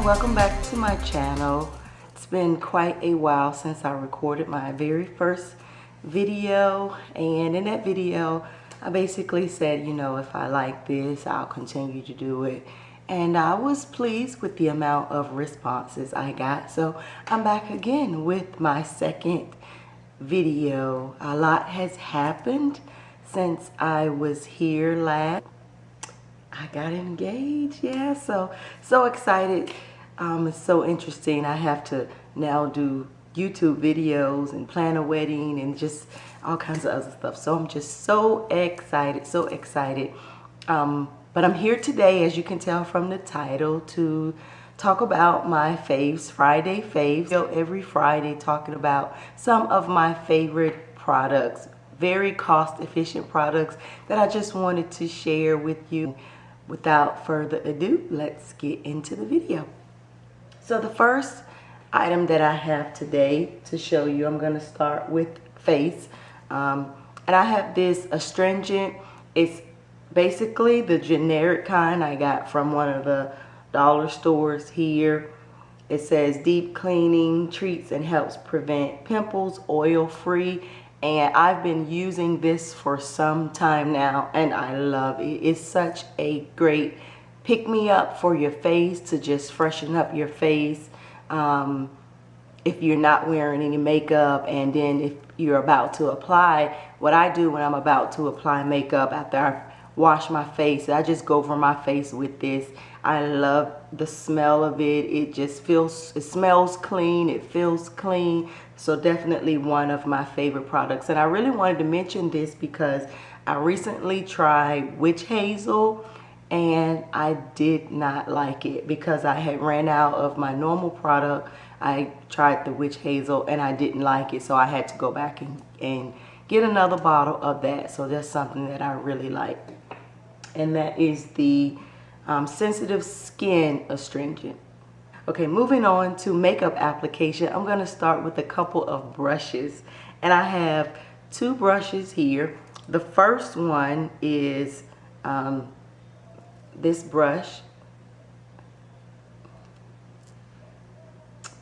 and welcome back to my channel. It's been quite a while since I recorded my very first video, and in that video I basically said, you know, if I like this, I'll continue to do it. And I was pleased with the amount of responses I got, so I'm back again with my second video. A lot has happened since I was here last. I got engaged, yeah, so excited. It's so interesting. I have to now do YouTube videos and plan a wedding and just all kinds of other stuff. So I'm just so excited, so excited. But I'm here today, as you can tell from the title, to talk about my faves, Friday faves. So every Friday talking about some of my favorite products, very cost-efficient products that I just wanted to share with you. Without further ado, let's get into the video. So the first item that I have today to show you, I'm going to start with face. And I have this astringent. It's basically the generic kind I got from one of the dollar stores here. It says deep cleaning, treats and helps prevent pimples, oil free. And I've been using this for some time now, and I love it. It's such a great pick-me-up for your face, to just freshen up your face if you're not wearing any makeup. And then if you're about to apply, what I do when I'm about to apply makeup after I've washed my face, I just go over my face with this. I love the smell of it. It just feels, it smells clean, it feels clean. So definitely one of my favorite products. And I really wanted to mention this because I recently tried witch hazel and I did not like it because I had ran out of my normal product. I tried the witch hazel and I didn't like it, so I had to go back and get another bottle of that. So that's something that I really like, and that is the sensitive skin astringent. Okay, moving on to makeup application, I'm going to start with a couple of brushes. And I have two brushes here. The first one is this brush.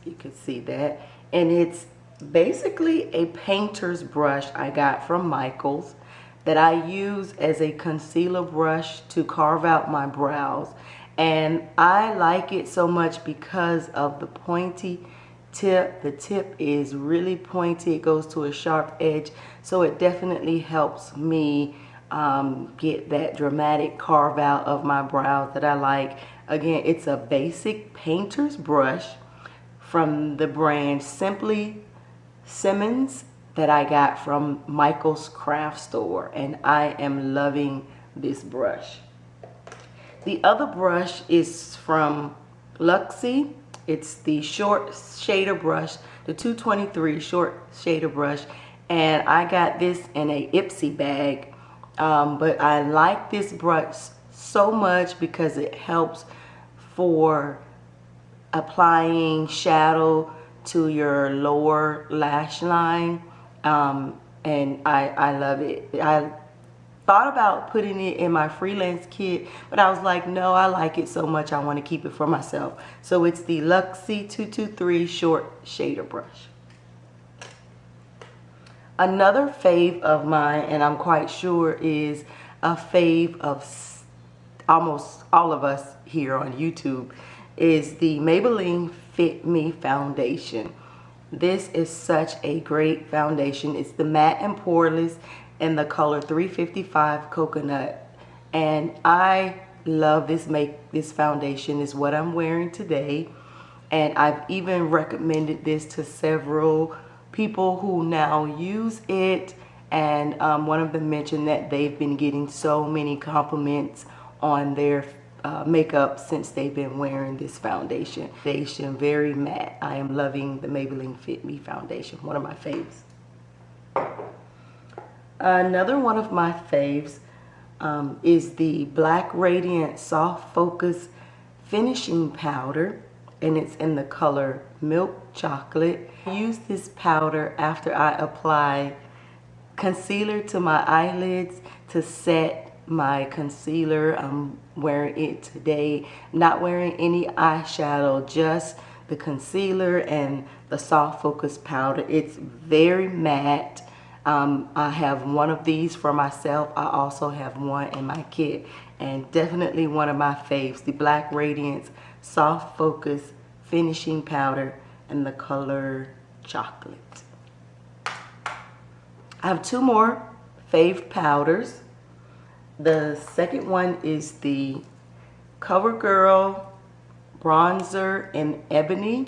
You can see that. And it's basically a painter's brush I got from Michael's that I use as a concealer brush to carve out my brows. And I like it so much because of the pointy tip. The tip is really pointy. It goes to a sharp edge. So it definitely helps me get that dramatic carve out of my brows that I like. Again, it's a basic painter's brush from the brand Simply Simmons that I got from Michael's craft store. And I am loving this brush. The other brush is from Luxie. It's the short shader brush, the 223 short shader brush, and I got this in a Ipsy bag. But I like this brush so much because it helps for applying shadow to your lower lash line, and I love it. I thought about putting it in my freelance kit, but I was like, no, I like it so much I want to keep it for myself. So it's the Luxie 223 short shader brush. Another fave of mine, and I'm quite sure is a fave of almost all of us here on YouTube, is the Maybelline Fit Me foundation. This is such a great foundation. It's the matte and poreless in the color 355 coconut, and I love this foundation. Is what I'm wearing today, and I've even recommended this to several people who now use it, and one of them mentioned that they've been getting so many compliments on their makeup since they've been wearing this foundation. Very matte. I am loving the Maybelline Fit Me foundation, one of my faves. Another one of my faves is the Black Radiance Soft Focus Finishing Powder, and it's in the color Milk Chocolate. I use this powder after I apply concealer to my eyelids to set my concealer. I'm wearing it today. Not wearing any eyeshadow, just the concealer and the soft focus powder. It's very matte. I have one of these for myself. I also have one in my kit, and definitely one of my faves, the Black Radiance Soft Focus Finishing Powder in the color Chocolate. I have two more fave powders. The second one is the CoverGirl Bronzer in Ebony.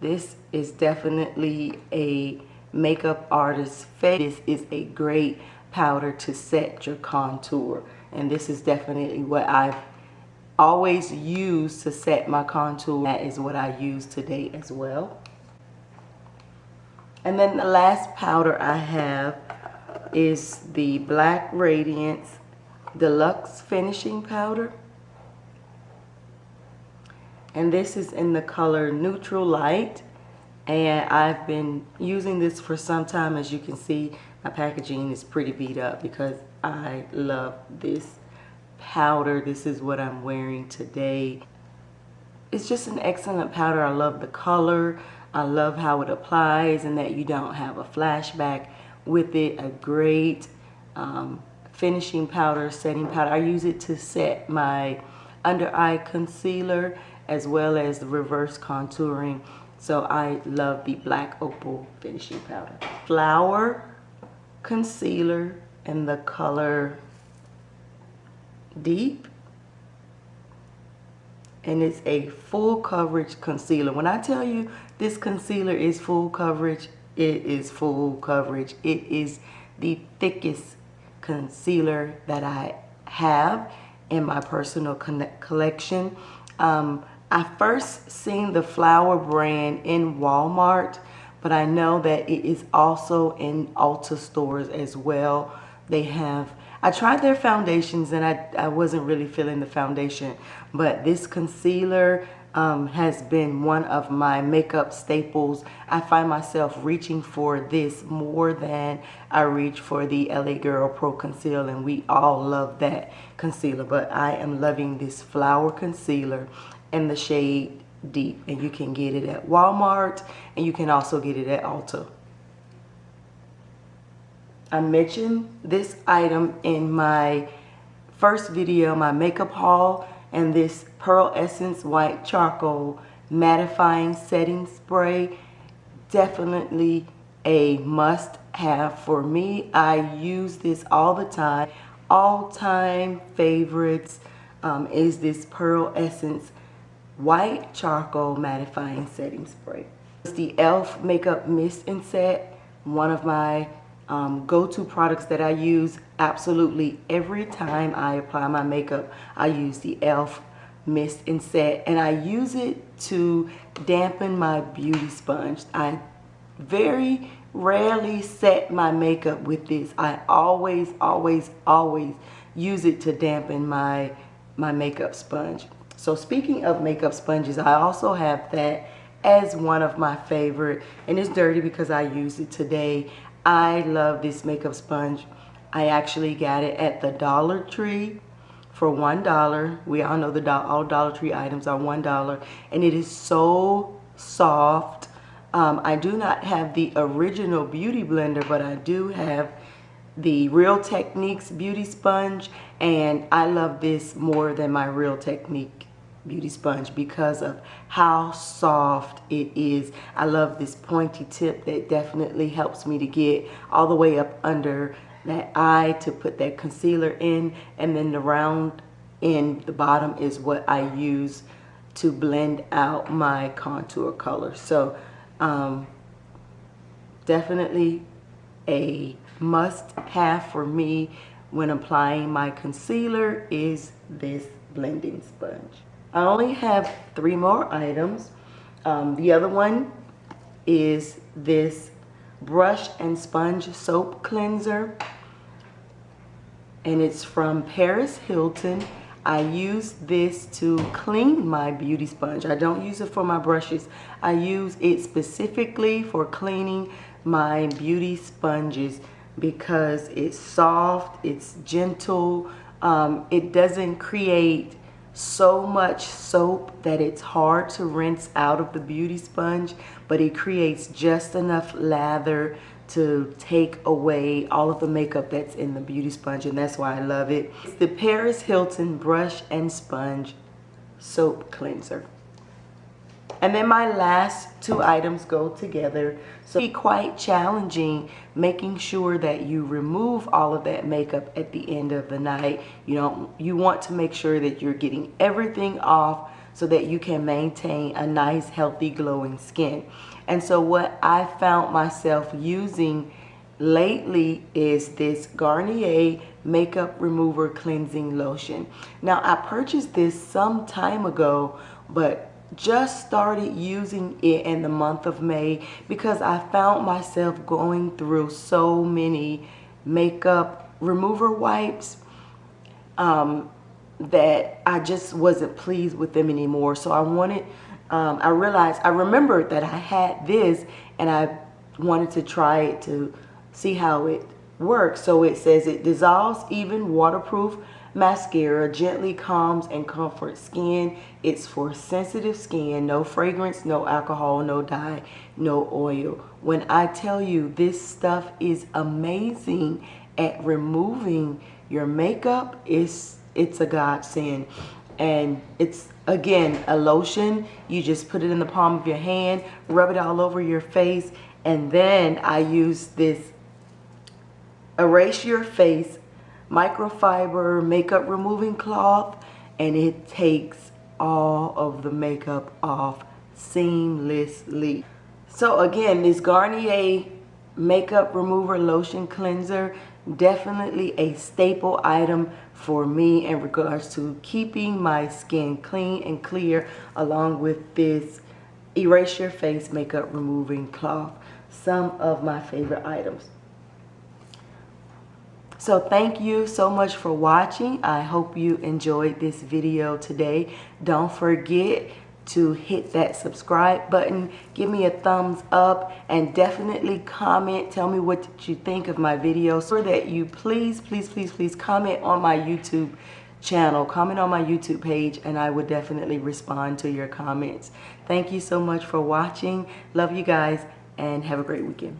This is definitely a makeup artist's favorite. This is a great powder to set your contour, and this is definitely what I've always used to set my contour. That is what I use today as well. And then the last powder I have is the Black Radiance Deluxe Finishing Powder. And this is in the color Neutral Light. And I've been using this for some time. As you can see, my packaging is pretty beat up because I love this powder. This is what I'm wearing today. It's just an excellent powder. I love the color. I love how it applies and that you don't have a flashback with it. A great finishing powder, setting powder. I use it to set my under eye concealer as well as the reverse contouring. So I love the Black Opal finishing powder. Flower concealer in the color Deep. And it's a full coverage concealer. When I tell you this concealer is full coverage, it is full coverage. It is the thickest concealer that I have in my personal collection. I first seen the Flower brand in Walmart, but I know that it is also in Ulta stores as well. They have, I tried their foundations and I wasn't really feeling the foundation, but this concealer has been one of my makeup staples. I find myself reaching for this more than I reach for the LA Girl Pro Conceal, and we all love that concealer, but I am loving this Flower concealer in the shade Deep, and you can get it at Walmart and you can also get it at Ulta. I mentioned this item in my first video, my makeup haul, and this Pearl Essence White Charcoal Mattifying Setting Spray, definitely a must-have for me. I use this all the time. All-time favorites is this Pearl Essence White Charcoal Mattifying Setting Spray. It's the e.l.f. Makeup Mist and Set, one of my go-to products that I use absolutely every time I apply my makeup. I use the e.l.f. Mist and Set, and I use it to dampen my beauty sponge. I very rarely set my makeup with this. I always use it to dampen my makeup sponge. So speaking of makeup sponges, I also have that as one of my favorite, and it's dirty because I used it today. I love this makeup sponge. I actually got it at the Dollar Tree for $1. We all know all Dollar Tree items are $1, and it is so soft. I do not have the original Beauty Blender, but I do have the Real Techniques Beauty Sponge, and I love this more than my Real Technique Beauty Sponge because of how soft it is. I love this pointy tip that definitely helps me to get all the way up under that eye to put that concealer in, and then the round in the bottom is what I use to blend out my contour color. So definitely a must-have for me when applying my concealer is this blending sponge. I only have 3 more items. The other one is this brush and sponge soap cleanser, and it's from Paris Hilton. I use this to clean my beauty sponge. I don't use it for my brushes. I use it specifically for cleaning my beauty sponges. because it's soft, it's gentle. It doesn't create so much soap that it's hard to rinse out of the beauty sponge, but it creates just enough lather to take away all of the makeup that's in the beauty sponge, and that's why I love it. It's the Paris Hilton Brush and Sponge Soap Cleanser. And then my last two items go together. So it's quite challenging making sure that you remove all of that makeup at the end of the night. You want to make sure that you're getting everything off so that you can maintain a nice, healthy, glowing skin. And so what I found myself using lately is this Garnier Makeup Remover Cleansing Lotion. Now, I purchased this some time ago, but just started using it in the month of May because I found myself going through so many makeup remover wipes that I just wasn't pleased with them anymore. So I remembered that I had this and I wanted to try it to see how it works. So it says it dissolves even waterproof mascara, gently calms and comforts skin. It's for sensitive skin, no fragrance, no alcohol, no dye, no oil. When I tell you this stuff is amazing at removing your makeup, it's a godsend. And it's, again, a lotion. You just put it in the palm of your hand, rub it all over your face, and then I use this Erase Your Face microfiber makeup removing cloth, and it takes all of the makeup off seamlessly. So again, this Garnier makeup remover lotion cleanser, definitely a staple item for me in regards to keeping my skin clean and clear, along with this Erase Your Face makeup removing cloth. Some of my favorite items. So thank you so much for watching. I hope you enjoyed this video today. Don't forget to hit that subscribe button, give me a thumbs up, and definitely comment. Tell me what you think of my videos, so that you please comment on my YouTube channel, comment on my YouTube page, and I would definitely respond to your comments. Thank you so much for watching. Love you guys, and have a great weekend.